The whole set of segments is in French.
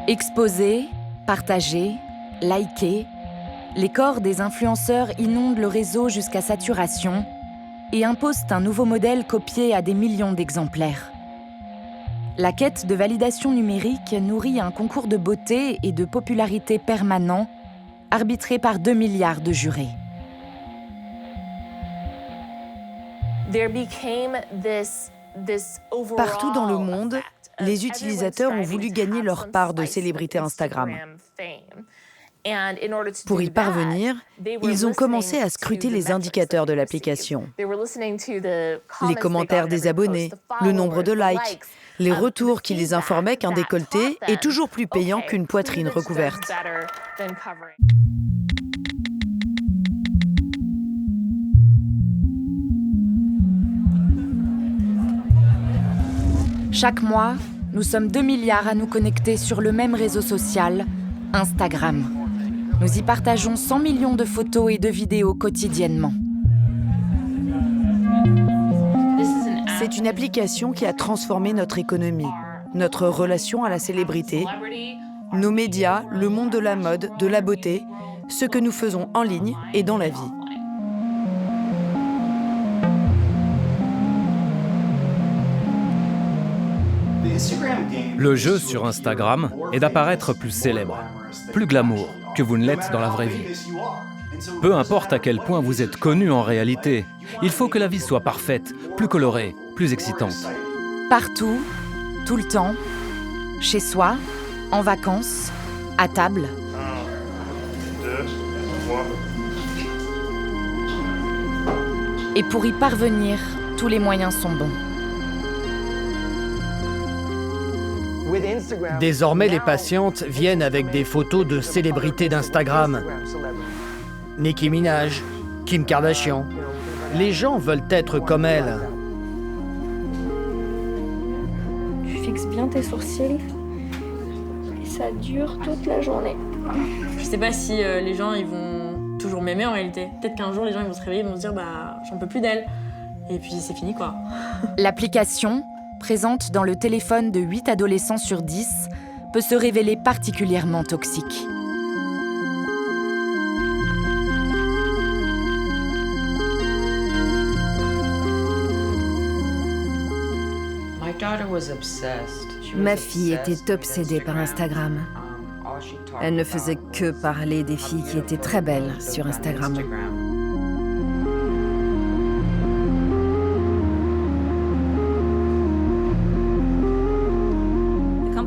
Exposés, partagés, likés, les corps des influenceurs inondent le réseau jusqu'à saturation et imposent un nouveau modèle copié à des millions d'exemplaires. La quête de validation numérique nourrit un concours de beauté et de popularité permanent, arbitré par 2 milliards de jurés. Partout dans le monde, les utilisateurs ont voulu gagner leur part de célébrité Instagram. Pour y parvenir, ils ont commencé à scruter les indicateurs de l'application. Les commentaires des abonnés, le nombre de likes, les retours qui les informaient qu'un décolleté est toujours plus payant qu'une poitrine recouverte. Chaque mois, nous sommes 2 milliards à nous connecter sur le même réseau social, Instagram. Nous y partageons 100 millions de photos et de vidéos quotidiennement. C'est une application qui a transformé notre économie, notre relation à la célébrité, nos médias, le monde de la mode, de la beauté, ce que nous faisons en ligne et dans la vie. Le jeu sur Instagram est d'apparaître plus célèbre, plus glamour que vous ne l'êtes dans la vraie vie. Peu importe à quel point vous êtes connu en réalité, il faut que la vie soit parfaite, plus colorée, plus excitante. Partout, tout le temps, chez soi, en vacances, à table. 1, 2, 3. Et pour y parvenir, tous les moyens sont bons. Désormais, les patientes viennent avec des photos de célébrités d'Instagram. Nicki Minaj, Kim Kardashian. Les gens veulent être comme elles. Tu fixes bien tes sourcils et ça dure toute la journée. Je sais pas si les gens ils vont toujours m'aimer en réalité. Peut-être qu'un jour les gens ils vont se réveiller et vont se dire bah j'en peux plus d'elle. Et puis c'est fini quoi. L'application, présente dans le téléphone de 8 adolescents sur 10, peut se révéler particulièrement toxique. Ma fille était obsédée par Instagram. Elle ne faisait que parler des filles qui étaient très belles sur Instagram.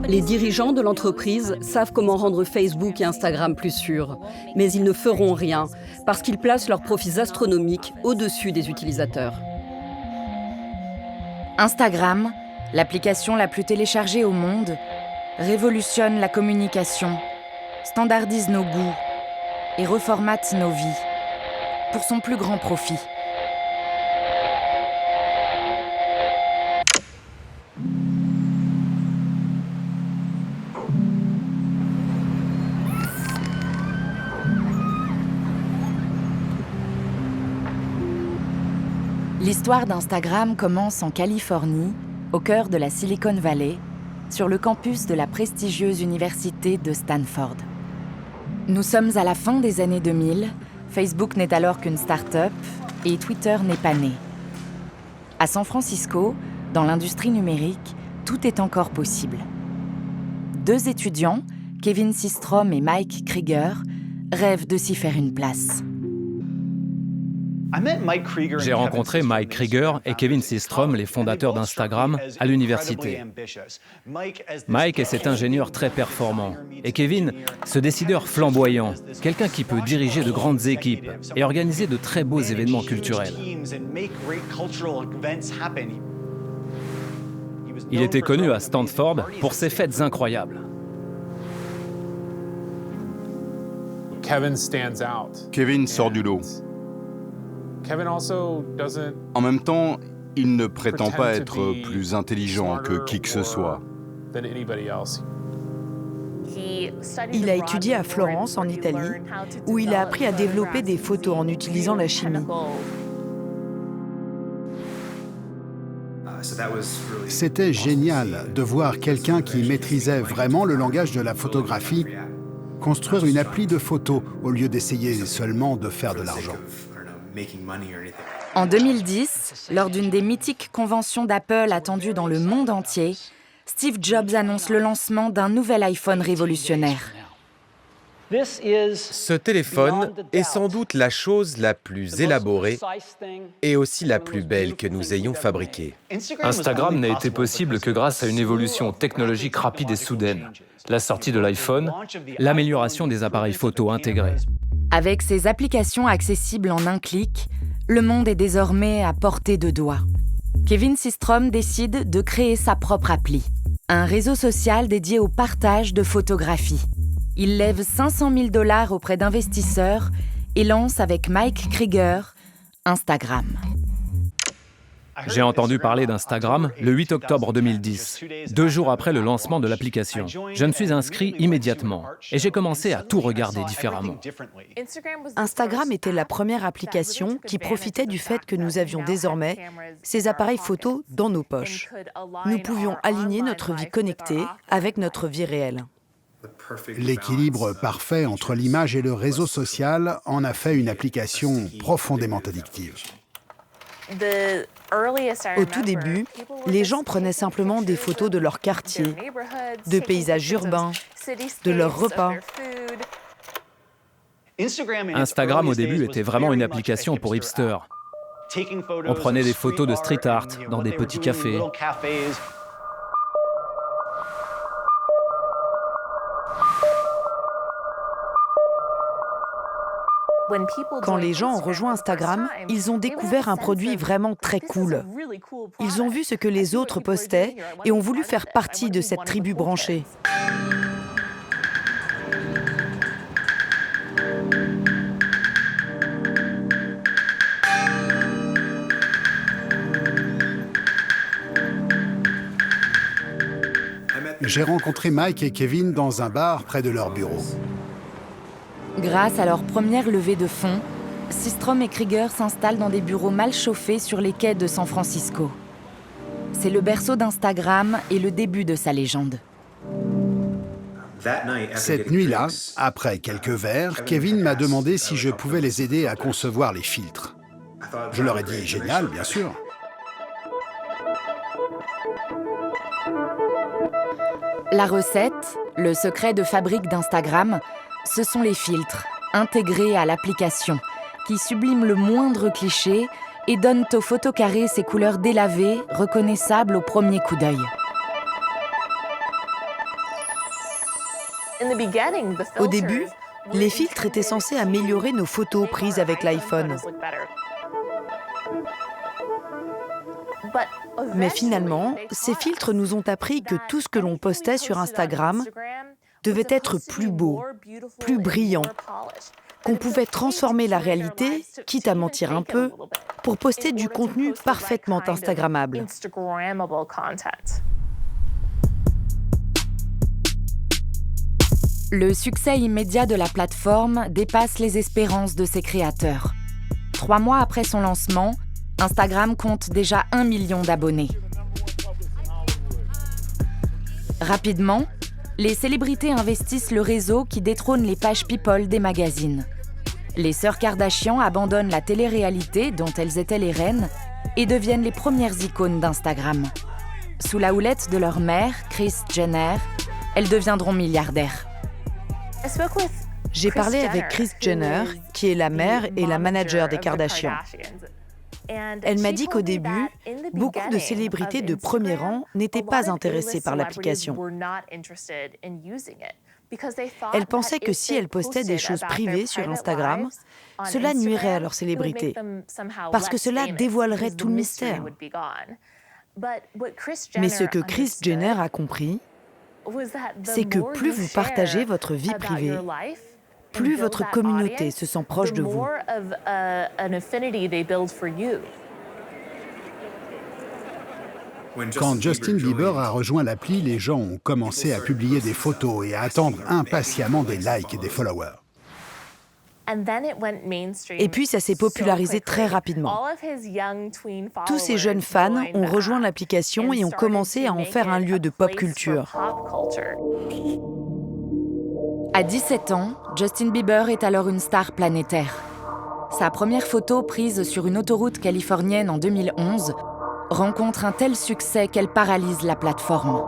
Les dirigeants de l'entreprise savent comment rendre Facebook et Instagram plus sûrs, mais ils ne feront rien parce qu'ils placent leurs profits astronomiques au-dessus des utilisateurs. Instagram, l'application la plus téléchargée au monde, révolutionne la communication, standardise nos goûts et reformate nos vies pour son plus grand profit. L'histoire d'Instagram commence en Californie, au cœur de la Silicon Valley, sur le campus de la prestigieuse université de Stanford. Nous sommes à la fin des années 2000, Facebook n'est alors qu'une start-up et Twitter n'est pas né. À San Francisco, dans l'industrie numérique, tout est encore possible. 2 étudiants, Kevin Systrom et Mike Krieger, rêvent de s'y faire une place. J'ai rencontré Mike Krieger et Kevin Systrom, les fondateurs d'Instagram, à l'université. Mike est cet ingénieur très performant. Et Kevin, ce décideur flamboyant, quelqu'un qui peut diriger de grandes équipes et organiser de très beaux événements culturels. Il était connu à Stanford pour ses fêtes incroyables. Kevin sort du lot. En même temps, il ne prétend pas être plus intelligent que qui que ce soit. Il a étudié à Florence, en Italie, où il a appris à développer des photos en utilisant la chimie. C'était génial de voir quelqu'un qui maîtrisait vraiment le langage de la photographie construire une appli de photos au lieu d'essayer seulement de faire de l'argent. En 2010, lors d'une des mythiques conventions d'Apple attendues dans le monde entier, Steve Jobs annonce le lancement d'un nouvel iPhone révolutionnaire. Ce téléphone est sans doute la chose la plus élaborée et aussi la plus belle que nous ayons fabriquée. Instagram n'a été possible que grâce à une évolution technologique rapide et soudaine. La sortie de l'iPhone, l'amélioration des appareils photo intégrés. Avec ses applications accessibles en un clic, le monde est désormais à portée de doigt. Kevin Systrom décide de créer sa propre appli, un réseau social dédié au partage de photographies. Il lève 500 000 $ auprès d'investisseurs et lance avec Mike Krieger Instagram. J'ai entendu parler d'Instagram le 8 octobre 2010, 2 jours après le lancement de l'application. Je me suis inscrit immédiatement et j'ai commencé à tout regarder différemment. Instagram était la première application qui profitait du fait que nous avions désormais ces appareils photo dans nos poches. Nous pouvions aligner notre vie connectée avec notre vie réelle. L'équilibre parfait entre l'image et le réseau social en a fait une application profondément addictive. Au tout début, les gens prenaient simplement des photos de leur quartier, de paysages urbains, de leurs repas. Instagram au début était vraiment une application pour hipsters. On prenait des photos de street art dans des petits cafés. Quand les gens ont rejoint Instagram, ils ont découvert un produit vraiment très cool. Ils ont vu ce que les autres postaient et ont voulu faire partie de cette tribu branchée. J'ai rencontré Mike et Kevin dans un bar près de leur bureau. Grâce à leur première levée de fonds, Systrom et Krieger s'installent dans des bureaux mal chauffés sur les quais de San Francisco. C'est le berceau d'Instagram et le début de sa légende. Cette nuit-là, après quelques verres, Kevin m'a demandé si je pouvais les aider à concevoir les filtres. Je leur ai dit « génial, bien sûr ». La recette, le secret de fabrique d'Instagram, ce sont les filtres, intégrés à l'application, qui subliment le moindre cliché et donnent aux photos carrées ses couleurs délavées, reconnaissables au premier coup d'œil. Au début, les filtres étaient censés améliorer nos photos prises avec l'iPhone. Mais finalement, ces filtres nous ont appris que tout ce que l'on postait sur Instagram devait être plus beau, plus brillant, qu'on pouvait transformer la réalité, quitte à mentir un peu, pour poster du contenu parfaitement instagrammable. Le succès immédiat de la plateforme dépasse les espérances de ses créateurs. 3 mois après son lancement, Instagram compte déjà 1 million d'abonnés. Rapidement, les célébrités investissent le réseau qui détrône les pages People des magazines. Les sœurs Kardashian abandonnent la télé-réalité dont elles étaient les reines et deviennent les premières icônes d'Instagram. Sous la houlette de leur mère, Kris Jenner, elles deviendront milliardaires. J'ai parlé avec Kris Jenner, qui est la mère et la manager des Kardashian. Elle m'a dit qu'au début, beaucoup de célébrités de premier rang n'étaient pas intéressées par l'application. Elle pensait que si elles postaient des choses privées sur Instagram, cela nuirait à leur célébrité, parce que cela dévoilerait tout le mystère. Mais ce que Kris Jenner a compris, c'est que plus vous partagez votre vie privée, plus votre communauté se sent proche de vous. Quand Justin Bieber a rejoint l'appli, les gens ont commencé à publier des photos et à attendre impatiemment des likes et des followers. Et puis ça s'est popularisé très rapidement. Tous ces jeunes fans ont rejoint l'application et ont commencé à en faire un lieu de pop culture. À 17 ans, Justin Bieber est alors une star planétaire. Sa première photo prise sur une autoroute californienne en 2011 rencontre un tel succès qu'elle paralyse la plateforme.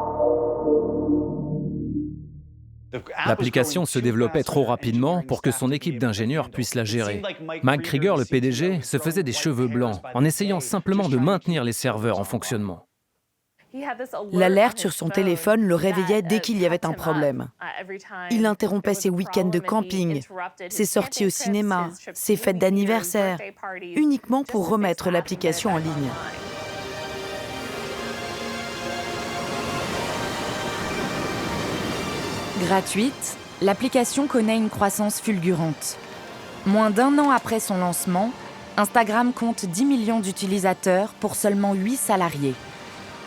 L'application se développait trop rapidement pour que son équipe d'ingénieurs puisse la gérer. Mike Krieger, le PDG, se faisait des cheveux blancs en essayant simplement de maintenir les serveurs en fonctionnement. L'alerte sur son téléphone le réveillait dès qu'il y avait un problème. Il interrompait ses week-ends de camping, ses sorties au cinéma, ses fêtes d'anniversaire, uniquement pour remettre l'application en ligne. Gratuite, l'application connaît une croissance fulgurante. Moins d'un an après son lancement, Instagram compte 10 millions d'utilisateurs pour seulement 8 salariés.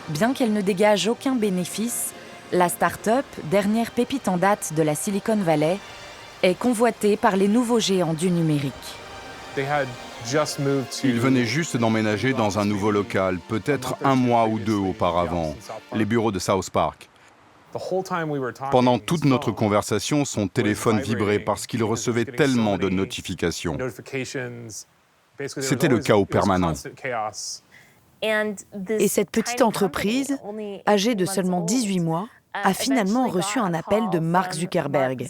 Bien qu'elle ne dégage aucun bénéfice, la start-up, dernière pépite en date de la Silicon Valley, est convoitée par les nouveaux géants du numérique. Ils venaient juste d'emménager dans un nouveau local, peut-être un mois ou deux auparavant, les bureaux de South Park. Pendant toute notre conversation, son téléphone vibrait parce qu'il recevait tellement de notifications. C'était le chaos permanent. Et cette petite entreprise, âgée de seulement 18 mois, a finalement reçu un appel de Mark Zuckerberg,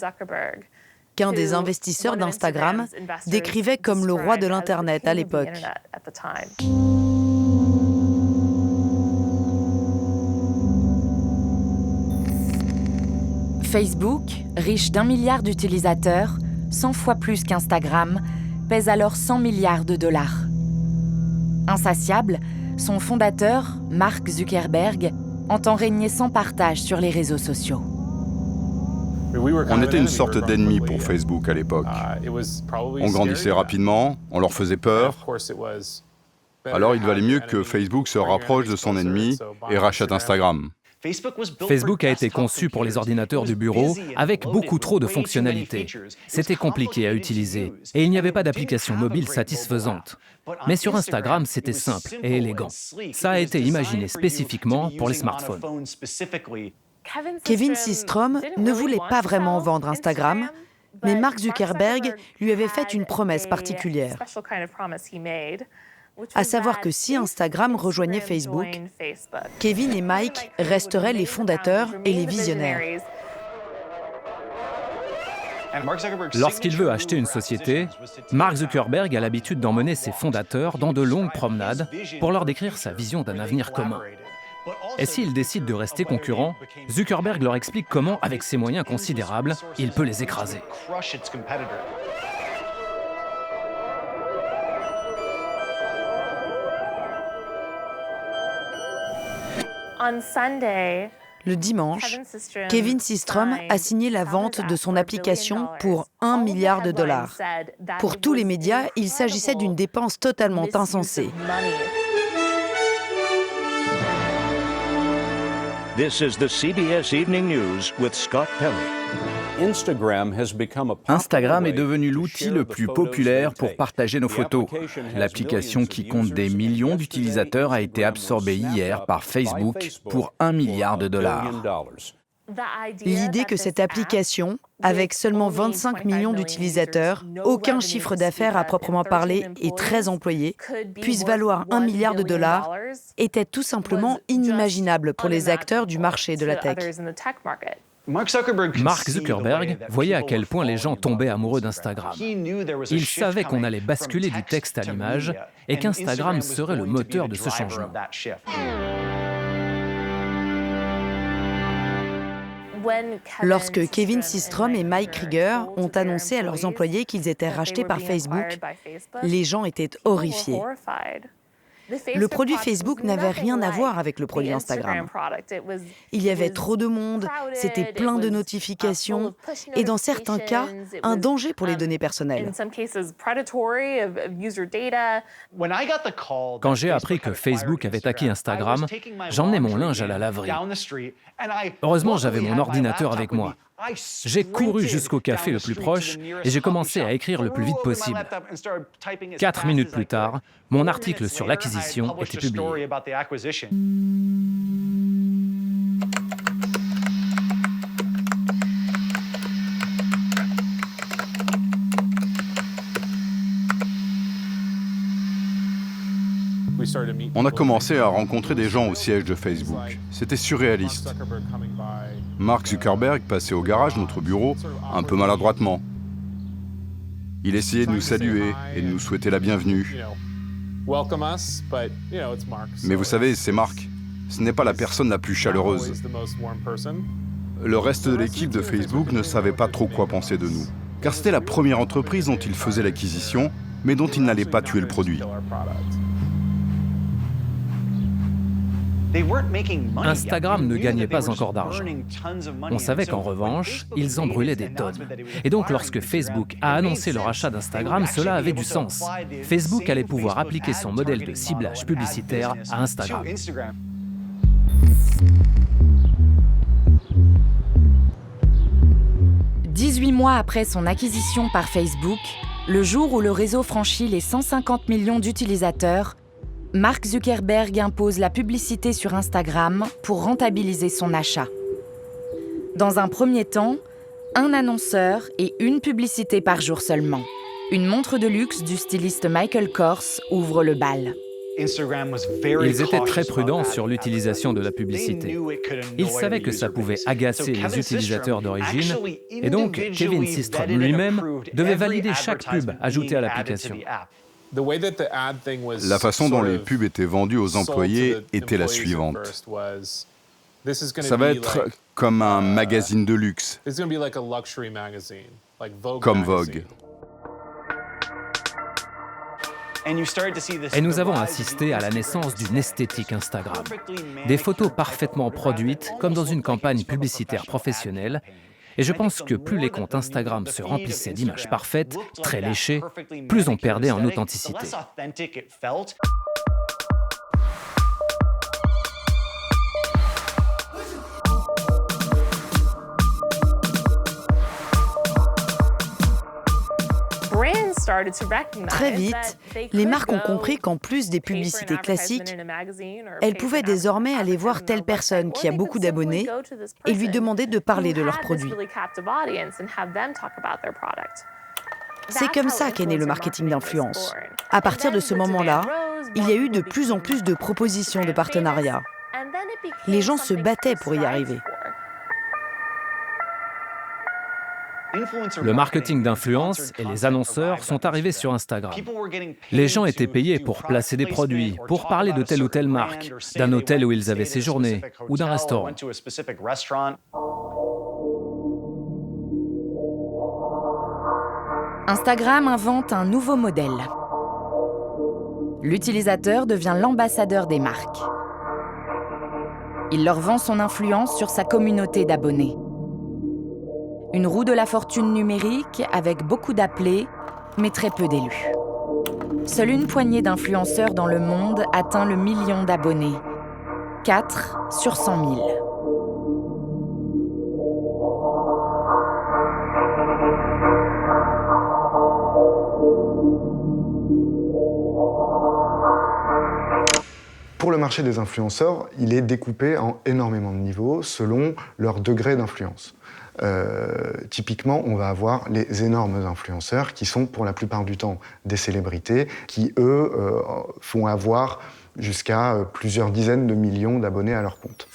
qu'un des investisseurs d'Instagram décrivait comme le roi de l'Internet à l'époque. Facebook, riche d'1 milliard d'utilisateurs, 100 fois plus qu'Instagram, pèse alors 100 milliards de dollars. Insatiable, son fondateur, Mark Zuckerberg, entend régner sans partage sur les réseaux sociaux. On était une sorte d'ennemi pour Facebook à l'époque. On grandissait rapidement, on leur faisait peur. Alors il valait mieux que Facebook se rapproche de son ennemi et rachète Instagram. Facebook a été conçu pour les ordinateurs du bureau avec beaucoup trop de fonctionnalités. C'était compliqué à utiliser et il n'y avait pas d'application mobile satisfaisante. Mais sur Instagram, c'était simple et élégant. Ça a été imaginé spécifiquement pour les smartphones. Kevin Systrom ne voulait pas vraiment vendre Instagram, mais Mark Zuckerberg lui avait fait une promesse particulière. À savoir que si Instagram rejoignait Facebook, Kevin et Mike resteraient les fondateurs et les visionnaires. Lorsqu'il veut acheter une société, Mark Zuckerberg a l'habitude d'emmener ses fondateurs dans de longues promenades pour leur décrire sa vision d'un avenir commun. Et s'il décide de rester concurrent, Zuckerberg leur explique comment, avec ses moyens considérables, il peut les écraser. Le dimanche, Kevin Systrom a signé la vente de son application pour 1 milliard de dollars. Pour tous les médias, il s'agissait d'une dépense totalement insensée. This is the CBS Evening News with Scott Pelley. Instagram est devenu l'outil le plus populaire pour partager nos photos. L'application qui compte des millions d'utilisateurs a été absorbée hier par Facebook pour 1 milliard de dollars. L'idée que cette application, avec seulement 25 millions d'utilisateurs, aucun chiffre d'affaires à proprement parler et 13 employés, puisse valoir 1 milliard de dollars, était tout simplement inimaginable pour les acteurs du marché de la tech. Mark Zuckerberg voyait à quel point les gens tombaient amoureux d'Instagram. Il savait qu'on allait basculer du texte à l'image et qu'Instagram serait le moteur de ce changement. Lorsque Kevin Systrom et Mike Krieger ont annoncé à leurs employés qu'ils étaient rachetés par Facebook, les gens étaient horrifiés. Le produit Facebook n'avait rien à voir avec le produit Instagram. Il y avait trop de monde, c'était plein de notifications et dans certains cas, un danger pour les données personnelles. Quand j'ai appris que Facebook avait acquis Instagram, j'emmenais mon linge à la laverie. Heureusement, j'avais mon ordinateur avec moi. J'ai couru jusqu'au café le plus proche et j'ai commencé à écrire le plus vite possible. 4 minutes plus tard, mon article sur l'acquisition était publié. On a commencé à rencontrer des gens au siège de Facebook. C'était surréaliste. Mark Zuckerberg passait au garage de notre bureau, un peu maladroitement. Il essayait de nous saluer et de nous souhaiter la bienvenue. Mais vous savez, c'est Mark. Ce n'est pas la personne la plus chaleureuse. Le reste de l'équipe de Facebook ne savait pas trop quoi penser de nous. Car c'était la première entreprise dont il faisait l'acquisition, mais dont il n'allait pas tuer le produit. Instagram ne gagnait pas encore d'argent. On savait qu'en revanche, ils en brûlaient des tonnes. Et donc lorsque Facebook a annoncé leur achat d'Instagram, cela avait du sens. Facebook allait pouvoir appliquer son modèle de ciblage publicitaire à Instagram. « 18 mois après son acquisition par Facebook, le jour où le réseau franchit les 150 millions d'utilisateurs, Mark Zuckerberg impose la publicité sur Instagram pour rentabiliser son achat. Dans un premier temps, un annonceur et une publicité par jour seulement. Une montre de luxe du styliste Michael Kors ouvre le bal. Ils étaient très prudents sur l'utilisation de la publicité. Ils savaient que ça pouvait agacer les utilisateurs d'origine, et donc Kevin Systrom lui-même devait valider chaque pub ajoutée à l'application. La façon dont les pubs étaient vendues aux employés était la suivante. Ça va être comme un magazine de luxe, comme Vogue. Et nous avons assisté à la naissance d'une esthétique Instagram. Des photos parfaitement produites, comme dans une campagne publicitaire professionnelle. Et je pense que plus les comptes Instagram se remplissaient d'images parfaites, très léchées, plus on perdait en authenticité. Très vite, les marques ont compris qu'en plus des publicités classiques, elles pouvaient désormais aller voir telle personne qui a beaucoup d'abonnés et lui demander de parler de leurs produits. C'est comme ça qu'est né le marketing d'influence. À partir de ce moment-là, il y a eu de plus en plus de propositions de partenariats. Les gens se battaient pour y arriver. Le marketing d'influence et les annonceurs sont arrivés sur Instagram. Les gens étaient payés pour placer des produits, pour parler de telle ou telle marque, d'un hôtel où ils avaient séjourné ou d'un restaurant. Instagram invente un nouveau modèle. L'utilisateur devient l'ambassadeur des marques. Il leur vend son influence sur sa communauté d'abonnés. Une roue de la fortune numérique avec beaucoup d'appelés, mais très peu d'élus. Seule une poignée d'influenceurs dans le monde atteint le million d'abonnés. 4 sur 100 000. Pour le marché des influenceurs, il est découpé en énormément de niveaux selon leur degré d'influence. Typiquement, on va avoir les énormes influenceurs qui sont pour la plupart du temps des célébrités qui, eux, font avoir jusqu'à plusieurs dizaines de millions d'abonnés à leur compte.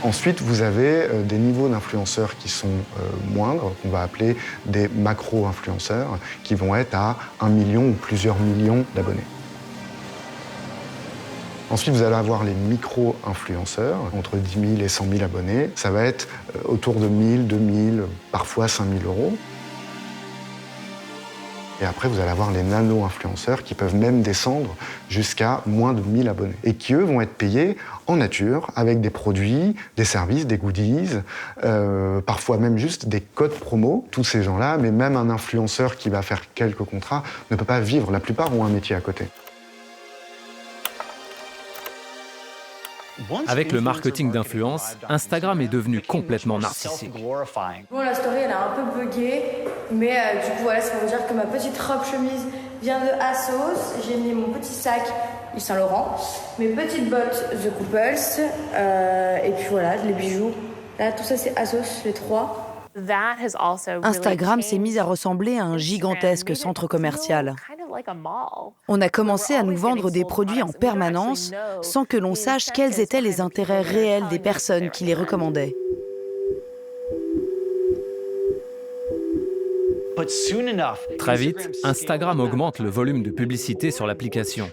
Ensuite, vous avez des niveaux d'influenceurs qui sont moindres, qu'on va appeler des macro-influenceurs, qui vont être à 1 million ou plusieurs millions d'abonnés. Ensuite, vous allez avoir les micro-influenceurs, entre 10 000 et 100 000 abonnés. Ça va être autour de 1 000, 2 000, parfois 5 000 euros. Et après, vous allez avoir les nano-influenceurs qui peuvent même descendre jusqu'à moins de 1000 abonnés. Et qui, eux, vont être payés en nature, avec des produits, des services, des goodies, parfois même juste des codes promo. Tous ces gens-là, mais même un influenceur qui va faire quelques contrats, ne peut pas vivre. La plupart ont un métier à côté. Avec le marketing d'influence, Instagram est devenu complètement narcissique. Bon, la story, elle a un peu bugué, mais du coup, voilà, ça veut dire que ma petite robe chemise vient de ASOS. J'ai mis mon petit sac Yves Saint Laurent, mes petites bottes The Couples, et puis voilà, les bijoux. Là, tout ça, c'est ASOS, les trois. Instagram s'est mis à ressembler à un gigantesque centre commercial. On a commencé à nous vendre des produits en permanence sans que l'on sache quels étaient les intérêts réels des personnes qui les recommandaient. Très vite, Instagram augmente le volume de publicité sur l'application.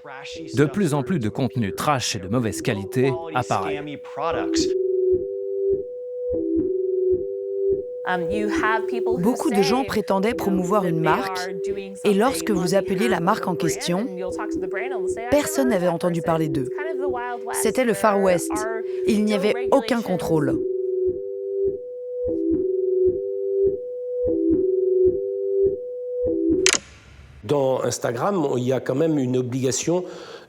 De plus en plus de contenu trash et de mauvaise qualité apparaît. Beaucoup de gens prétendaient promouvoir une marque, et lorsque vous appeliez la marque en question, personne n'avait entendu parler d'eux. C'était le Far West. Il n'y avait aucun contrôle. Dans Instagram, il y a quand même une obligation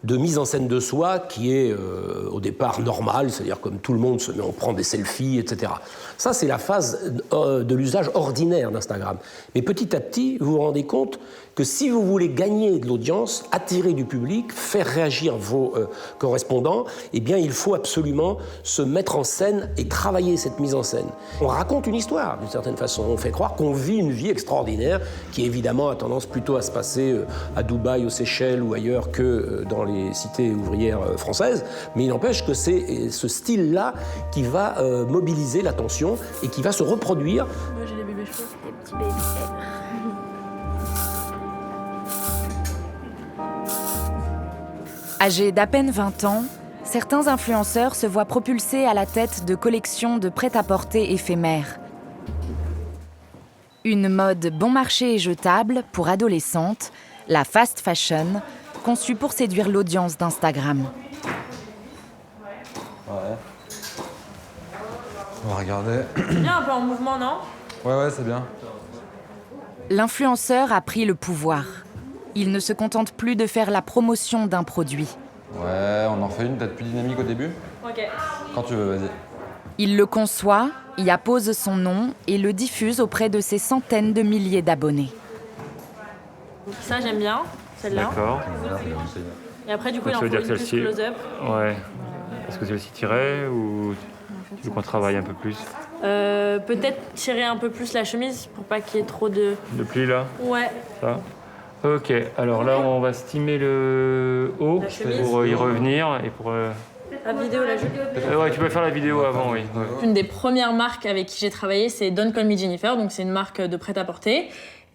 de mise en scène de soi qui est au départ normale, c'est-à-dire comme tout le monde on prend des selfies, etc. Ça, c'est la phase de l'usage ordinaire d'Instagram. Mais petit à petit, vous vous rendez compte que si vous voulez gagner de l'audience, attirer du public, faire réagir vos correspondants, eh bien, il faut absolument se mettre en scène et travailler cette mise en scène. On raconte une histoire, d'une certaine façon. On fait croire qu'on vit une vie extraordinaire, qui évidemment a tendance plutôt à se passer à Dubaï, aux Seychelles ou ailleurs que dans les cités ouvrières françaises. Mais il n'empêche que c'est ce style-là qui va mobiliser l'attention et qui va se reproduire. Moi, j'ai des bébés chauds. Des petits bébés. Âgés d'à peine 20 ans, certains influenceurs se voient propulsés à la tête de collections de prêt-à-porter éphémères. Une mode bon marché et jetable pour adolescentes, la fast fashion, conçue pour séduire l'audience d'Instagram. Ouais. On va regarder. C'est bien un peu en mouvement, non? Ouais, c'est bien. L'influenceur a pris le pouvoir. Il ne se contente plus de faire la promotion d'un produit. Ouais, on en fait une peut-être plus dynamique au début. Ok. Quand tu veux, vas-y. Il le conçoit, y appose son nom et le diffuse auprès de ses centaines de milliers d'abonnés. Ça, j'aime bien, celle-là. D'accord. Et après, du coup, il en tu faut veux une dire plus celle-ci close-up. Ouais. Est-ce que c'est aussi tiré ou tu veux qu'on travaille un peu plus? Peut-être tirer un peu plus la chemise pour pas qu'il y ait trop de... Le pli là? Ouais. Ça. Ok, alors là on va stimer le haut pour y revenir et pour... La vidéo, la jupe. Ouais, tu peux faire la vidéo avant, oui. Ouais. Une des premières marques avec qui j'ai travaillé, c'est Don't Call Me Jennifer, donc c'est une marque de prêt-à-porter.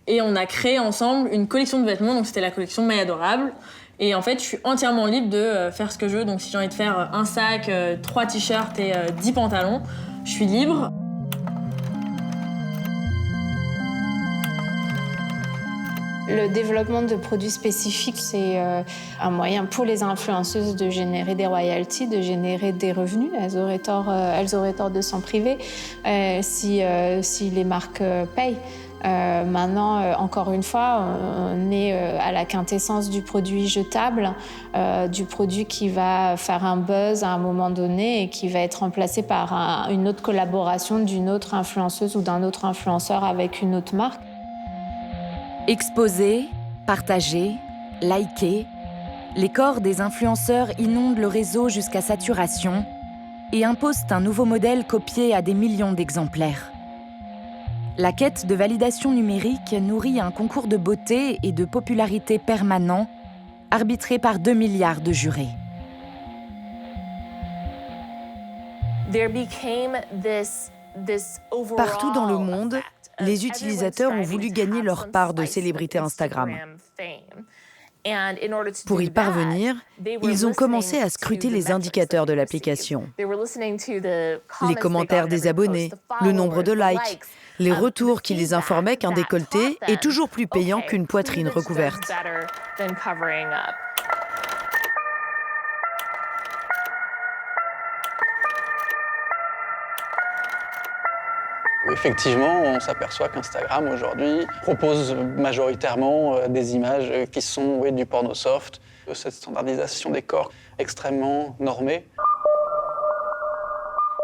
Et on a créé ensemble une collection de vêtements, donc c'était la collection My Adorable. Et en fait, je suis entièrement libre de faire ce que je veux. Donc si j'ai envie de faire un sac, 3 t-shirts et 10 pantalons, je suis libre. Le développement de produits spécifiques, c'est un moyen pour les influenceuses de générer des royalties, de générer des revenus. Elles auraient tort de s'en priver si les marques payent. Maintenant, encore une fois, on est à la quintessence du produit jetable, du produit qui va faire un buzz à un moment donné et qui va être remplacé par une autre collaboration d'une autre influenceuse ou d'un autre influenceur avec une autre marque. Exposés, partagés, likés, les corps des influenceurs inondent le réseau jusqu'à saturation et imposent un nouveau modèle copié à des millions d'exemplaires. La quête de validation numérique nourrit un concours de beauté et de popularité permanent, arbitré par 2 milliards de jurés. Partout dans le monde, les utilisateurs ont voulu gagner leur part de célébrité Instagram. Pour y parvenir, ils ont commencé à scruter les indicateurs de l'application. Les commentaires des abonnés, le nombre de likes, les retours qui les informaient qu'un décolleté est toujours plus payant qu'une poitrine recouverte. Effectivement, on s'aperçoit qu'Instagram aujourd'hui propose majoritairement des images qui sont du porno soft, cette standardisation des corps extrêmement normée.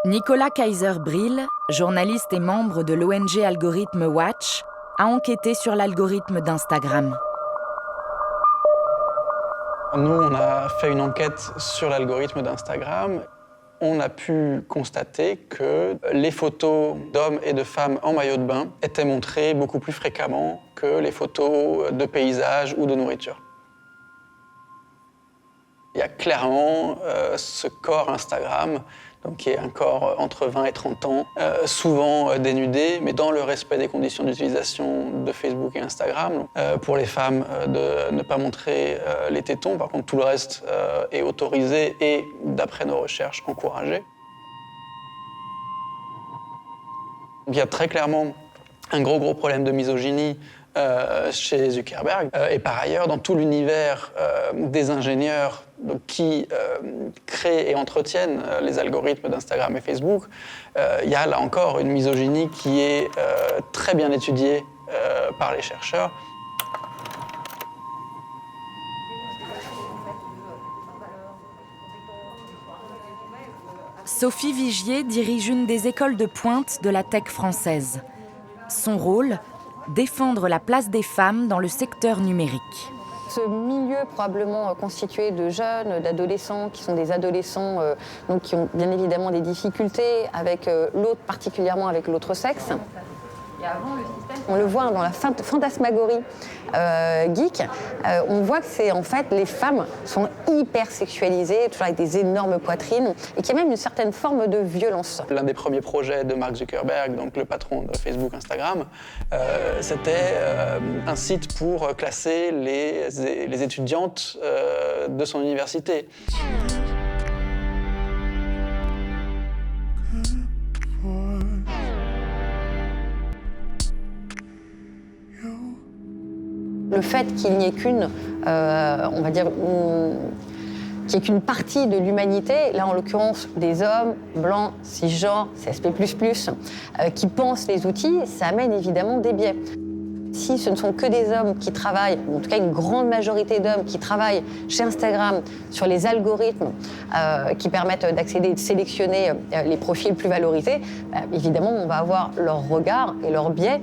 Nicolas Kaiser-Bril, journaliste et membre de l'ONG Algorithm Watch, a enquêté sur l'algorithme d'Instagram. Nous, on a fait une enquête sur l'algorithme d'Instagram. On a pu constater que les photos d'hommes et de femmes en maillot de bain étaient montrées beaucoup plus fréquemment que les photos de paysages ou de nourriture. Il y a clairement ce corps Instagram, donc qui est un corps entre 20 et 30 ans, souvent dénudé, mais dans le respect des conditions d'utilisation de Facebook et Instagram. Pour les femmes, de ne pas montrer les tétons. Par contre, tout le reste est autorisé et, d'après nos recherches, encouragé. Donc, il y a très clairement un gros problème de misogynie chez Zuckerberg. Et par ailleurs, dans tout l'univers des ingénieurs qui créent et entretiennent les algorithmes d'Instagram et Facebook, il y a là encore une misogynie qui est très bien étudiée par les chercheurs. Sophie Vigier dirige une des écoles de pointe de la tech française. Son rôle, défendre la place des femmes dans le secteur numérique. Ce milieu probablement constitué de jeunes, d'adolescents, qui sont des adolescents donc qui ont bien évidemment des difficultés avec l'autre, particulièrement avec l'autre sexe. On le voit dans la fantasmagorie geek, on voit que c'est en fait les femmes sont hyper sexualisées, toujours avec des énormes poitrines, et qu'il y a même une certaine forme de violence. L'un des premiers projets de Mark Zuckerberg, donc le patron de Facebook, Instagram, c'était un site pour classer les étudiantes de son université. Le fait qu'il n'y ait qu'une, on va dire, qu'il n'y ait qu'une partie de l'humanité, là en l'occurrence des hommes, blancs, cisgenres, CSP++, qui pensent les outils, ça amène évidemment des biais. Si ce ne sont que des hommes qui travaillent, ou en tout cas une grande majorité d'hommes qui travaillent chez Instagram sur les algorithmes qui permettent d'accéder et de sélectionner les profils plus valorisés, évidemment on va avoir leur regard et leur biais.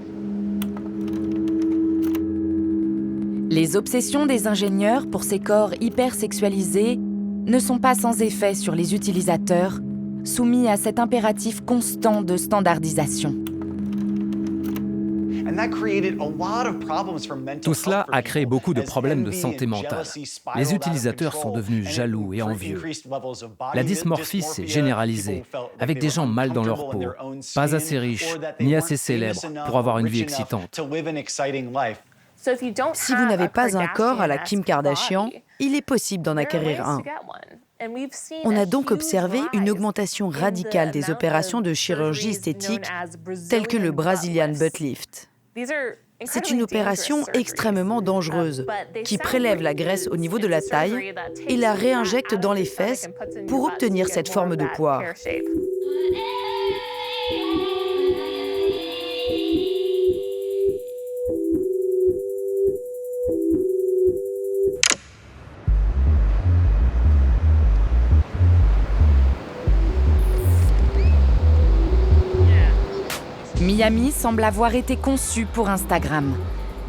Les obsessions des ingénieurs pour ces corps hypersexualisés ne sont pas sans effet sur les utilisateurs, soumis à cet impératif constant de standardisation. Tout cela a créé beaucoup de problèmes de santé mentale. Les utilisateurs sont devenus jaloux et envieux. La dysmorphie s'est généralisée, avec des gens mal dans leur peau, pas assez riches, ni assez célèbres pour avoir une vie excitante. Si vous n'avez pas un corps à la Kim Kardashian, il est possible d'en acquérir un. On a donc observé une augmentation radicale des opérations de chirurgie esthétique telles que le Brazilian butt lift. C'est une opération extrêmement dangereuse qui prélève la graisse au niveau de la taille et la réinjecte dans les fesses pour obtenir cette forme de poire. Miami semble avoir été conçue pour Instagram,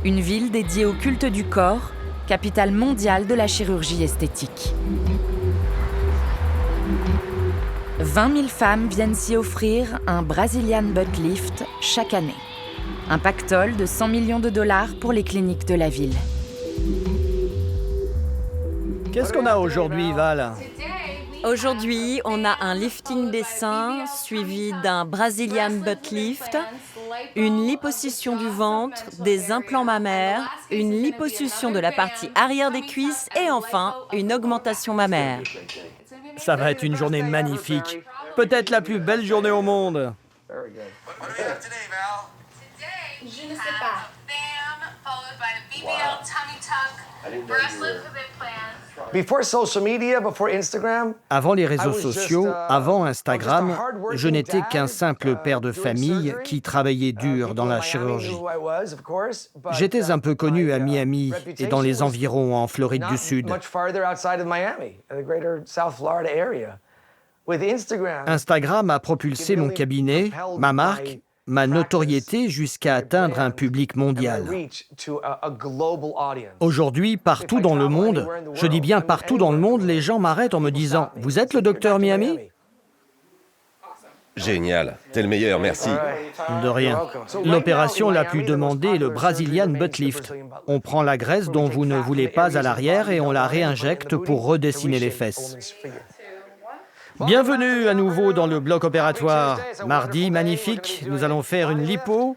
une ville dédiée au culte du corps, capitale mondiale de la chirurgie esthétique. 20 000 femmes viennent s'y offrir un Brazilian butt lift chaque année. Un pactole de 100 millions de dollars pour les cliniques de la ville. Qu'est-ce qu'on a aujourd'hui, Val ? Aujourd'hui, on a un lifting des seins suivi d'un Brazilian butt lift une liposuction du ventre, des implants mammaires, une liposuction de la partie arrière des cuisses et enfin une augmentation mammaire. Ça va être une journée magnifique. Peut-être la plus belle journée au monde. Je ne sais pas. Avant les réseaux sociaux, avant Instagram, je n'étais qu'un simple père de famille qui travaillait dur dans la chirurgie. J'étais un peu connu à Miami et dans les environs en Floride du Sud. Instagram a propulsé mon cabinet, ma marque, ma notoriété jusqu'à atteindre un public mondial. Aujourd'hui, partout dans le monde, je dis bien partout dans le monde, les gens m'arrêtent en me disant « Vous êtes le docteur Miami ?» Génial, t'es le meilleur, merci. De rien. L'opération la plus demandée est le Brazilian Butt Lift. On prend la graisse dont vous ne voulez pas à l'arrière et on la réinjecte pour redessiner les fesses. Bienvenue à nouveau dans le bloc opératoire. Mardi, magnifique, nous allons faire une lipo,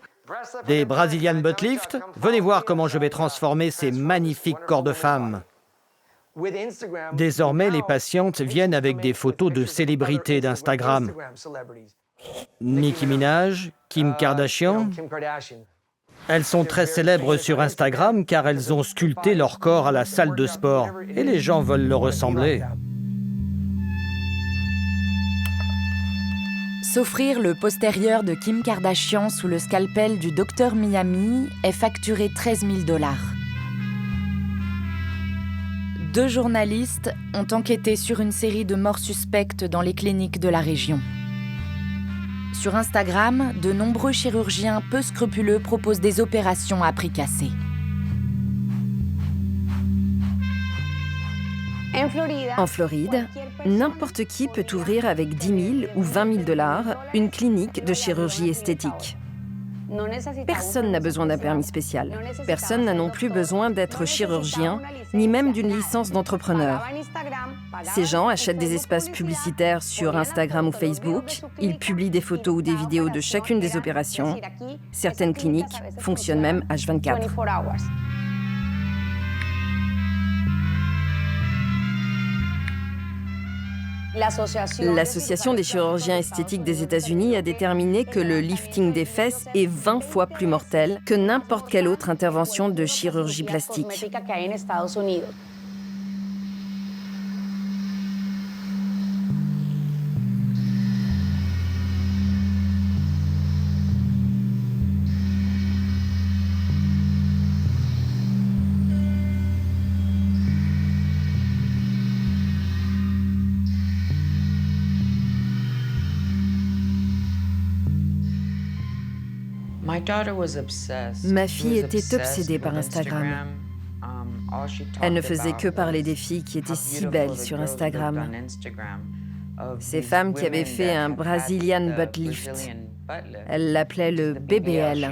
des Brazilian Butt Lift. Venez voir comment je vais transformer ces magnifiques corps de femmes. Désormais, les patientes viennent avec des photos de célébrités d'Instagram. Nicki Minaj, Kim Kardashian. Elles sont très célèbres sur Instagram car elles ont sculpté leur corps à la salle de sport. Et les gens veulent leur ressembler. S'offrir le postérieur de Kim Kardashian sous le scalpel du docteur Miami est facturé 13 000 $. 2 journalistes ont enquêté sur une série de morts suspectes dans les cliniques de la région. Sur Instagram, de nombreux chirurgiens peu scrupuleux proposent des opérations à prix cassé. En Floride, n'importe qui peut ouvrir avec 10 000 ou 20 000 $ une clinique de chirurgie esthétique. Personne n'a besoin d'un permis spécial. Personne n'a non plus besoin d'être chirurgien, ni même d'une licence d'entrepreneur. Ces gens achètent des espaces publicitaires sur Instagram ou Facebook. Ils publient des photos ou des vidéos de chacune des opérations. Certaines cliniques fonctionnent même H24. L'Association des chirurgiens esthétiques des États-Unis a déterminé que le lifting des fesses est 20 fois plus mortel que n'importe quelle autre intervention de chirurgie plastique. Ma fille était obsédée par Instagram. Elle ne faisait que parler des filles qui étaient si belles sur Instagram. Ces femmes qui avaient fait un Brazilian Butt Lift. Elle l'appelait le BBL.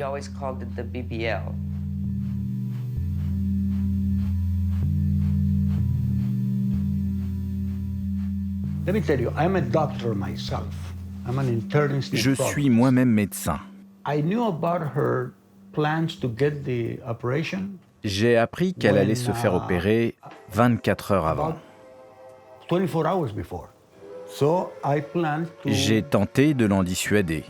Je suis moi-même médecin. J'ai appris qu'elle allait se faire opérer 24 heures avant. J'ai tenté de l'en dissuader.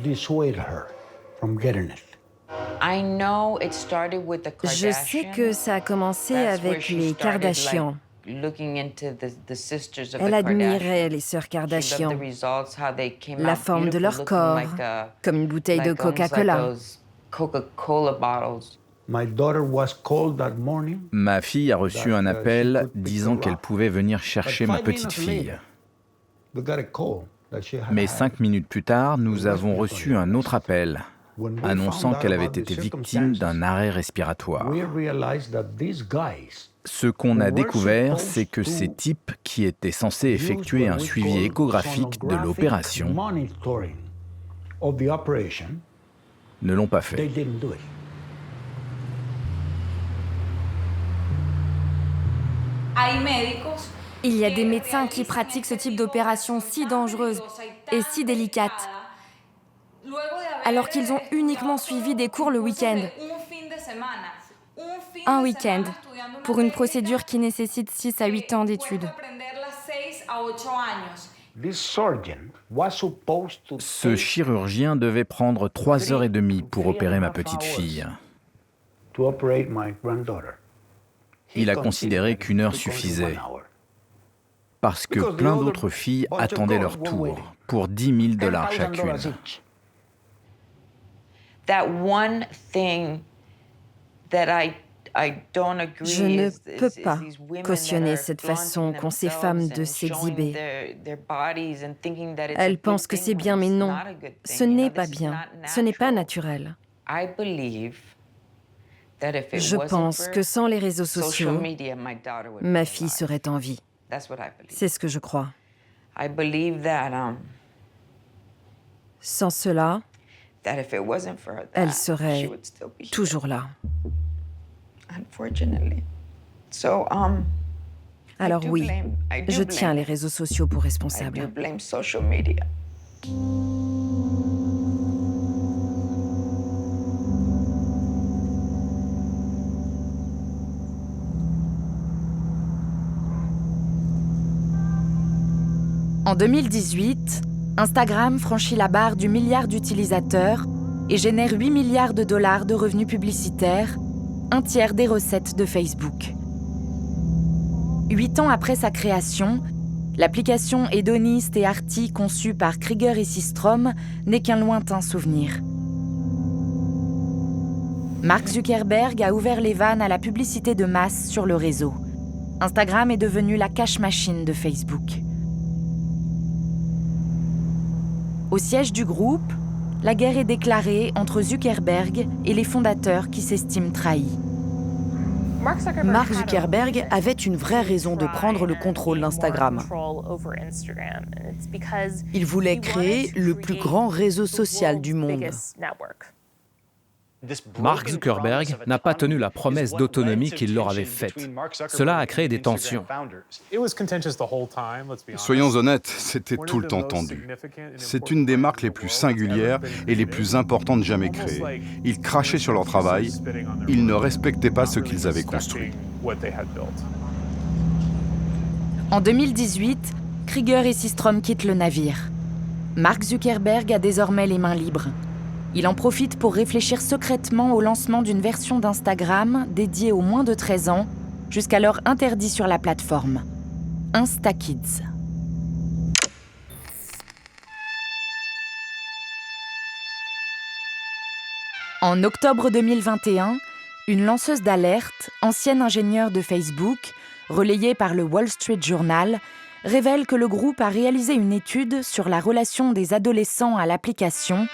Je sais que ça a commencé avec les Kardashian. Elle admirait les sœurs Kardashian, la forme de leur corps, comme une bouteille de Coca-Cola. Ma fille a reçu un appel disant qu'elle pouvait venir chercher ma petite fille. Mais 5 minutes plus tard, nous avons reçu un autre appel, annonçant qu'elle avait été victime d'un arrêt respiratoire. Ce qu'on a découvert, c'est que ces types qui étaient censés effectuer un suivi échographique de l'opération ne l'ont pas fait. Il y a des médecins qui pratiquent ce type d'opération si dangereuse et si délicate. alors qu'ils ont uniquement suivi des cours le week-end. Un week-end, pour une procédure qui nécessite 6 à 8 ans d'études. Ce chirurgien devait prendre 3h30 pour opérer ma petite fille. Il a considéré qu'1 heure suffisait, parce que plein d'autres filles attendaient leur tour pour $10 000 chacune. Je ne peux pas cautionner cette façon qu'ont ces femmes de s'exhiber. Elles pensent que c'est bien, mais non, ce n'est pas bien, ce n'est pas naturel. Je pense que sans les réseaux sociaux, ma fille serait en vie. C'est ce que je crois. Sans cela, elle serait toujours là. Alors oui, je tiens les réseaux sociaux pour responsables. En 2018, Instagram franchit la barre du milliard d'utilisateurs et génère 8 milliards de dollars de revenus publicitaires, un tiers des recettes de Facebook. 8 ans après sa création, l'application hédoniste et arty conçue par Krieger et Systrom n'est qu'un lointain souvenir. Mark Zuckerberg a ouvert les vannes à la publicité de masse sur le réseau. Instagram est devenu la cash machine de Facebook. Au siège du groupe, la guerre est déclarée entre Zuckerberg et les fondateurs qui s'estiment trahis. Mark Zuckerberg avait une vraie raison de prendre le contrôle d'Instagram. Il voulait créer le plus grand réseau social du monde. Mark Zuckerberg n'a pas tenu la promesse d'autonomie qu'il leur avait faite. Cela a créé des tensions. Soyons honnêtes, c'était tout le temps tendu. C'est une des marques les plus singulières et les plus importantes jamais créées. Ils crachaient sur leur travail, ils ne respectaient pas ce qu'ils avaient construit. En 2018, Krieger et Systrom quittent le navire. Mark Zuckerberg a désormais les mains libres. Il en profite pour réfléchir secrètement au lancement d'une version d'Instagram dédiée aux moins de 13 ans, jusqu'alors interdit sur la plateforme. InstaKids. En octobre 2021, une lanceuse d'alerte, ancienne ingénieure de Facebook, relayée par le Wall Street Journal, révèle que le groupe a réalisé une étude sur la relation des adolescents à l'application,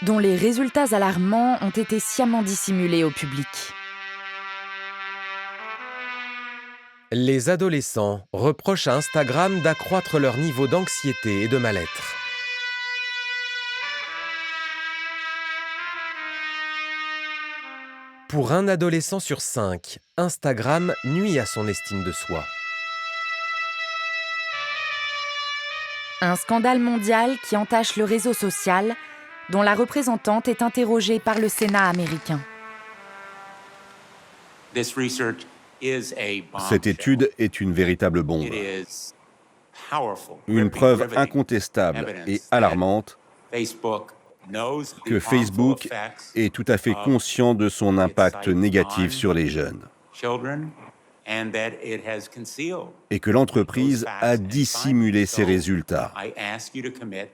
dont les résultats alarmants ont été sciemment dissimulés au public. Les adolescents reprochent à Instagram d'accroître leur niveau d'anxiété et de mal-être. Pour un adolescent sur 5, Instagram nuit à son estime de soi. Un scandale mondial qui entache le réseau social, dont la représentante est interrogée par le Sénat américain. Cette étude est une véritable bombe. Une preuve incontestable et alarmante que Facebook est tout à fait conscient de son impact négatif sur les jeunes et que l'entreprise a dissimulé ses résultats.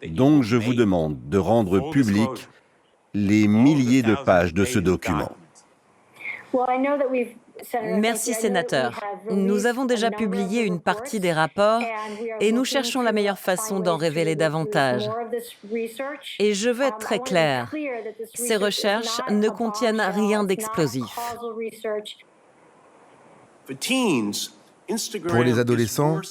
Donc je vous demande de rendre public les milliers de pages de ce document. Merci, sénateur. Nous avons déjà publié une partie des rapports et nous cherchons la meilleure façon d'en révéler davantage. Et je veux être très clair, ces recherches ne contiennent rien d'explosif. Pour les adolescents,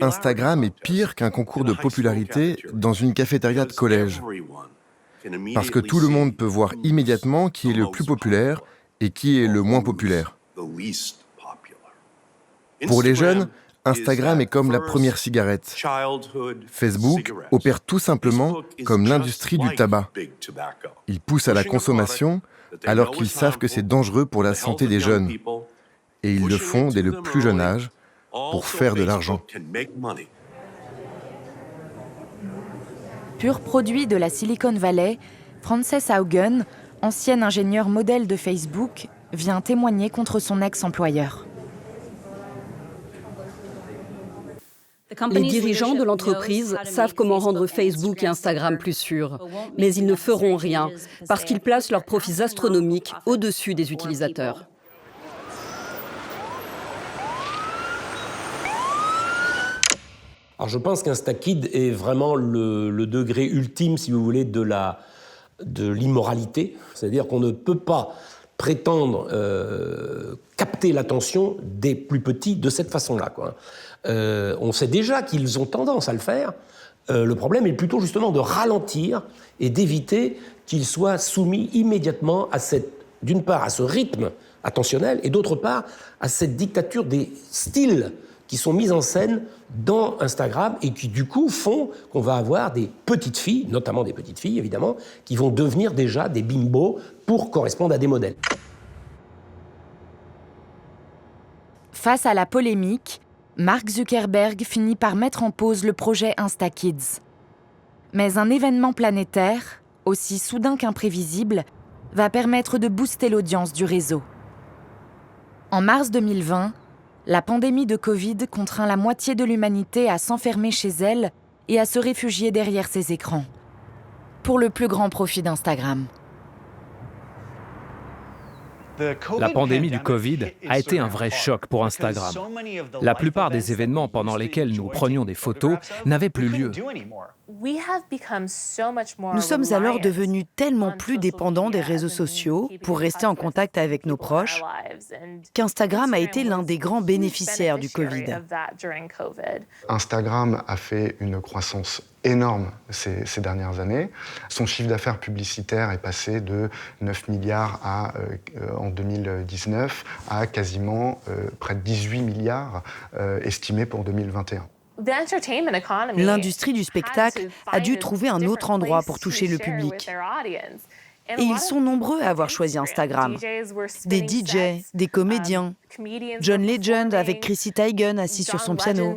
Instagram est pire qu'un concours de popularité dans une cafétéria de collège. Parce que tout le monde peut voir immédiatement qui est le plus populaire et qui est le moins populaire. Pour les jeunes, Instagram est comme la première cigarette. Facebook opère tout simplement comme l'industrie du tabac. Ils poussent à la consommation alors qu'ils savent que c'est dangereux pour la santé des jeunes. Et ils le font dès le plus jeune âge pour faire de l'argent. Pur produit de la Silicon Valley, Frances Haugen, ancienne ingénieure modèle de Facebook, vient témoigner contre son ex-employeur. Les dirigeants de l'entreprise savent comment rendre Facebook et Instagram plus sûrs, mais ils ne feront rien parce qu'ils placent leurs profits astronomiques au-dessus des utilisateurs. Alors je pense qu'InstaKid est vraiment le degré ultime, si vous voulez, de l'immoralité. C'est-à-dire qu'on ne peut pas prétendre capter l'attention des plus petits de cette façon-là, quoi. On sait déjà qu'ils ont tendance à le faire. Le problème est plutôt justement de ralentir et d'éviter qu'ils soient soumis immédiatement à d'une part à ce rythme attentionnel et d'autre part à cette dictature des styles qui sont mis en scène dans Instagram et qui du coup font qu'on va avoir des petites filles, notamment des petites filles évidemment, qui vont devenir déjà des bimbos pour correspondre à des modèles. Face à la polémique, Mark Zuckerberg finit par mettre en pause le projet InstaKids. Mais un événement planétaire, aussi soudain qu'imprévisible, va permettre de booster l'audience du réseau. En mars 2020, la pandémie de Covid contraint la moitié de l'humanité à s'enfermer chez elle et à se réfugier derrière ses écrans. Pour le plus grand profit d'Instagram. La pandémie du Covid a été un vrai choc pour Instagram. La plupart des événements pendant lesquels nous prenions des photos n'avaient plus lieu. Nous sommes alors devenus tellement plus dépendants des réseaux sociaux pour rester en contact avec nos proches qu'Instagram a été l'un des grands bénéficiaires du Covid. Instagram a fait une croissance énorme ces dernières années. Son chiffre d'affaires publicitaire est passé de 9 milliards en 2019 à quasiment près de 18 milliards estimés pour 2021. L'industrie du spectacle a dû trouver un autre endroit pour toucher le public. Et ils sont nombreux à avoir choisi Instagram. Des DJ, des comédiens. John Legend avec Chrissy Teigen assis sur son piano.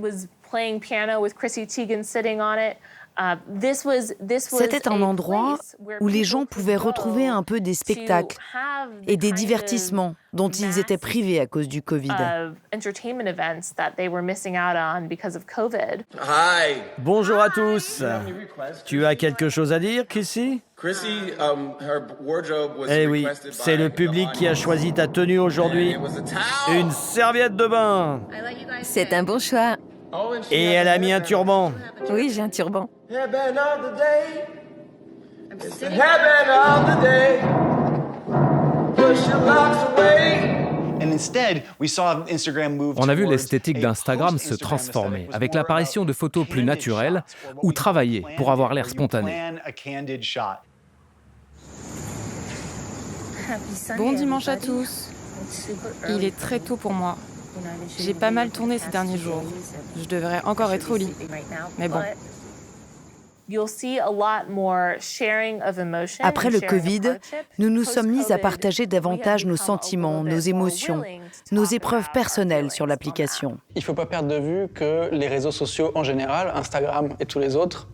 C'était un endroit où les gens pouvaient retrouver un peu des spectacles et des divertissements dont ils étaient privés à cause du Covid. Bonjour à tous. Tu as quelque chose à dire, Chrissy? Eh oui, c'est le public qui a choisi ta tenue aujourd'hui. Une serviette de bain. C'est un bon choix. Et elle a mis un turban. Oui, j'ai un turban. On a vu l'esthétique d'Instagram se transformer avec l'apparition de photos plus naturelles ou travaillées pour avoir l'air spontané. Bon dimanche à tous. Il est très tôt pour moi. J'ai pas mal tourné ces derniers jours. Je devrais encore être au lit. Mais bon. Après le Covid, nous nous sommes mis à partager davantage nos sentiments, nos émotions, nos épreuves personnelles sur l'application. Il ne faut pas perdre de vue que les réseaux sociaux en général, Instagram et tous les autres,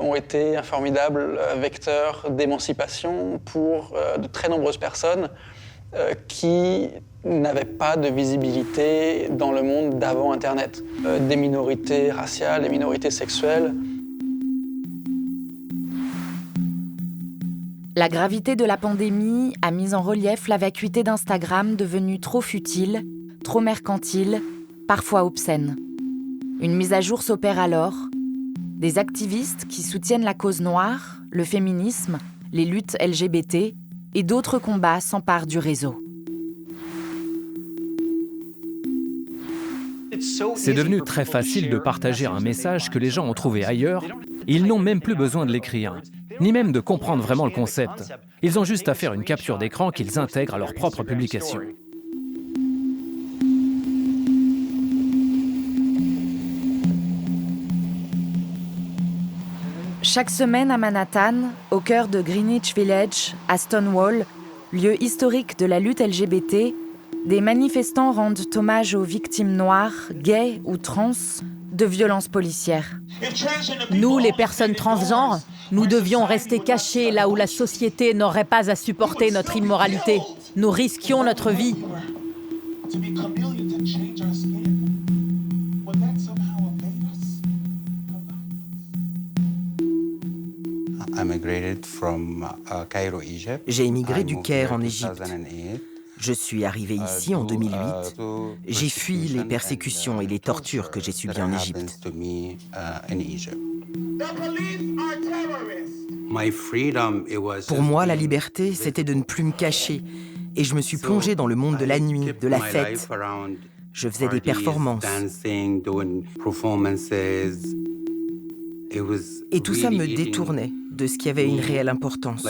ont été un formidable vecteur d'émancipation pour de très nombreuses personnes qui n'avaient pas de visibilité dans le monde d'avant Internet. Des minorités raciales, des minorités sexuelles. La gravité de la pandémie a mis en relief la vacuité d'Instagram devenue trop futile, trop mercantile, parfois obscène. Une mise à jour s'opère alors. Des activistes qui soutiennent la cause noire, le féminisme, les luttes LGBT et d'autres combats s'emparent du réseau. C'est devenu très facile de partager un message que les gens ont trouvé ailleurs. Ils n'ont même plus besoin de l'écrire, ni même de comprendre vraiment le concept. Ils ont juste à faire une capture d'écran qu'ils intègrent à leur propre publication. Chaque semaine à Manhattan, au cœur de Greenwich Village, à Stonewall, lieu historique de la lutte LGBT, des manifestants rendent hommage aux victimes noires, gays ou trans de violences policières. Nous, les personnes transgenres, nous devions rester cachés là où la société n'aurait pas à supporter notre immoralité. Nous risquions notre vie. J'ai émigré du Caire en Égypte. Je suis arrivé ici en 2008. J'ai fui les persécutions et les tortures que j'ai subies en Égypte. Pour moi, la liberté, c'était de ne plus me cacher. Et je me suis plongé dans le monde de la nuit, de la fête. Je faisais des performances. Et tout ça me détournait de ce qui avait une réelle importance.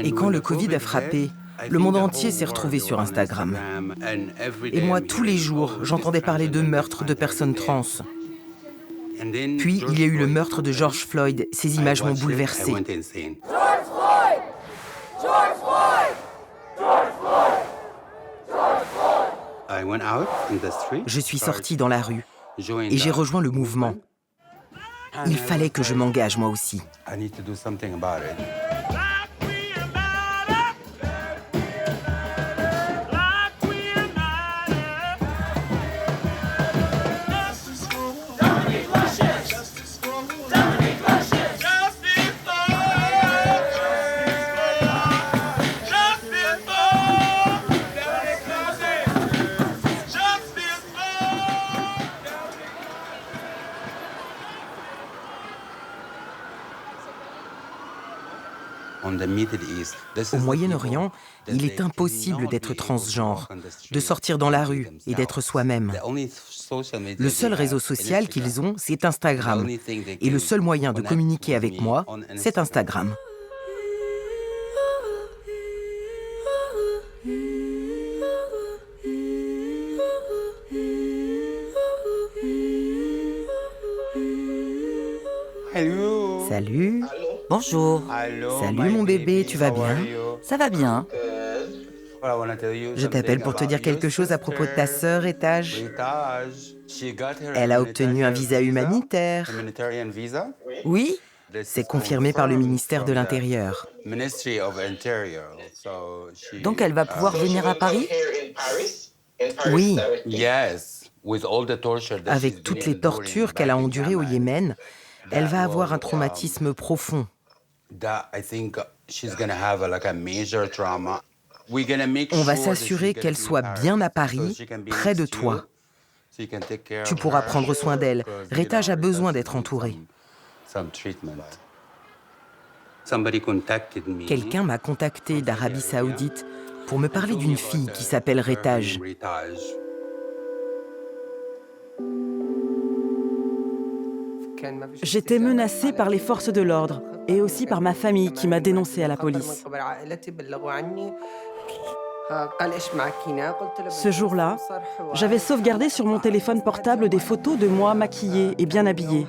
Et quand le Covid a frappé, le monde entier s'est retrouvé sur Instagram. Et moi, tous les jours, j'entendais parler de meurtres de personnes trans. Puis, il y a eu le meurtre de George Floyd. Ces images m'ont bouleversé. Je suis sorti dans la rue et j'ai rejoint le mouvement. Il fallait que je m'engage moi aussi. Au Moyen-Orient, il est impossible d'être transgenre, de sortir dans la rue et d'être soi-même. Le seul réseau social qu'ils ont, c'est Instagram. Et le seul moyen de communiquer avec moi, c'est Instagram. Salut. Bonjour. Salut mon bébé, tu vas bien? Ça va bien. Je t'appelle pour te dire quelque chose à propos de ta sœur, Etage. Elle a obtenu un visa humanitaire. Oui, c'est confirmé par le ministère de l'Intérieur. Donc elle va pouvoir venir à Paris? Oui. Avec toutes les tortures qu'elle a endurées au Yémen, elle va avoir un traumatisme profond. On va s'assurer qu'elle soit bien à Paris, près de toi. Tu pourras prendre soin d'elle. Rétage a besoin d'être entourée. Quelqu'un m'a contacté d'Arabie Saoudite pour me parler d'une fille qui s'appelle Rétage. J'étais menacée par les forces de l'ordre et aussi par ma famille qui m'a dénoncée à la police. Ce jour-là, j'avais sauvegardé sur mon téléphone portable des photos de moi maquillée et bien habillée.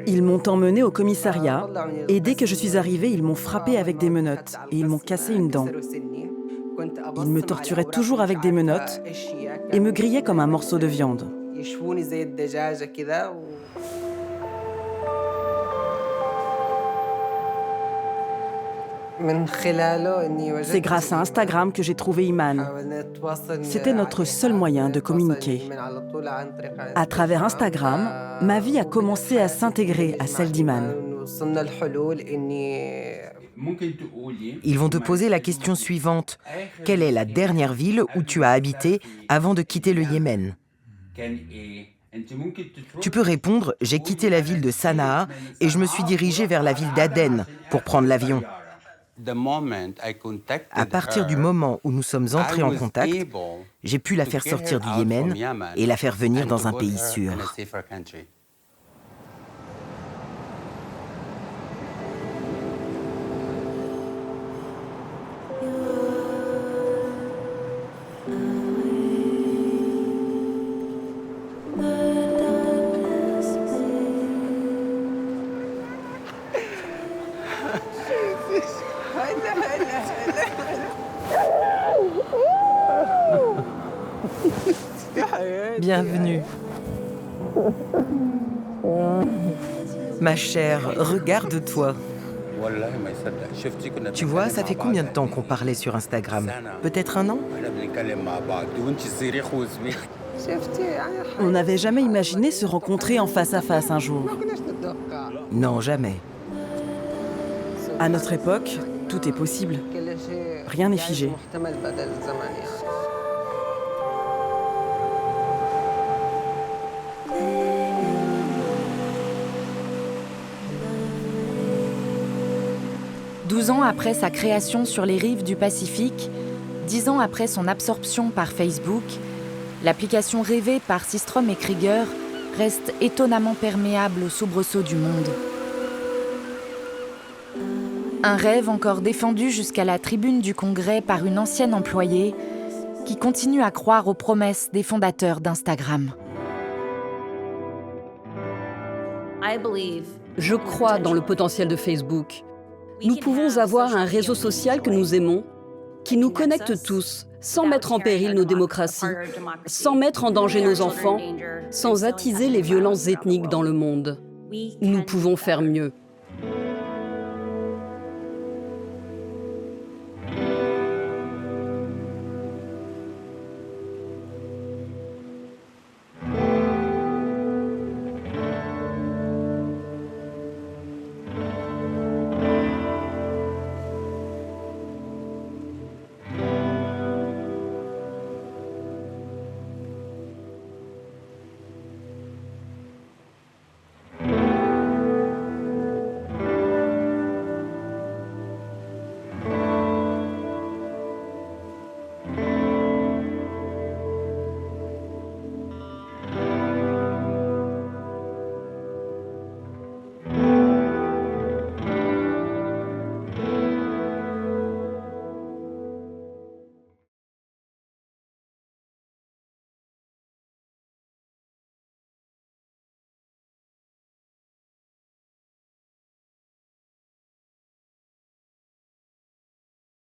Ils m'ont emmenée au commissariat et dès que je suis arrivée, ils m'ont frappée avec des menottes et ils m'ont cassé une dent. Ils me torturaient toujours avec des menottes et me grillaient comme un morceau de viande. C'est grâce à Instagram que j'ai trouvé Iman. C'était notre seul moyen de communiquer. À travers Instagram, ma vie a commencé à s'intégrer à celle d'Iman. Ils vont te poser la question suivante. Quelle est la dernière ville où tu as habité avant de quitter le Yémen? Tu peux répondre, j'ai quitté la ville de Sanaa et je me suis dirigé vers la ville d'Aden pour prendre l'avion. À partir du moment où nous sommes entrés en contact, j'ai pu la faire sortir du Yémen et la faire venir dans un pays sûr. Bienvenue. Ma chère, regarde-toi. Tu vois, ça fait combien de temps qu'on parlait sur Instagram? Peut-être un an? On n'avait jamais imaginé se rencontrer en face à face un jour. Non, jamais. À notre époque, tout est possible. Rien n'est figé. Douze ans après sa création sur les rives du Pacifique, 10 ans après son absorption par Facebook, l'application rêvée par Systrom et Krieger reste étonnamment perméable aux soubresauts du monde. Un rêve encore défendu jusqu'à la tribune du Congrès par une ancienne employée qui continue à croire aux promesses des fondateurs d'Instagram. Je crois dans le potentiel de Facebook. Nous pouvons avoir un réseau social que nous aimons, qui nous connecte tous, sans mettre en péril nos démocraties, sans mettre en danger nos enfants, sans attiser les violences ethniques dans le monde. Nous pouvons faire mieux.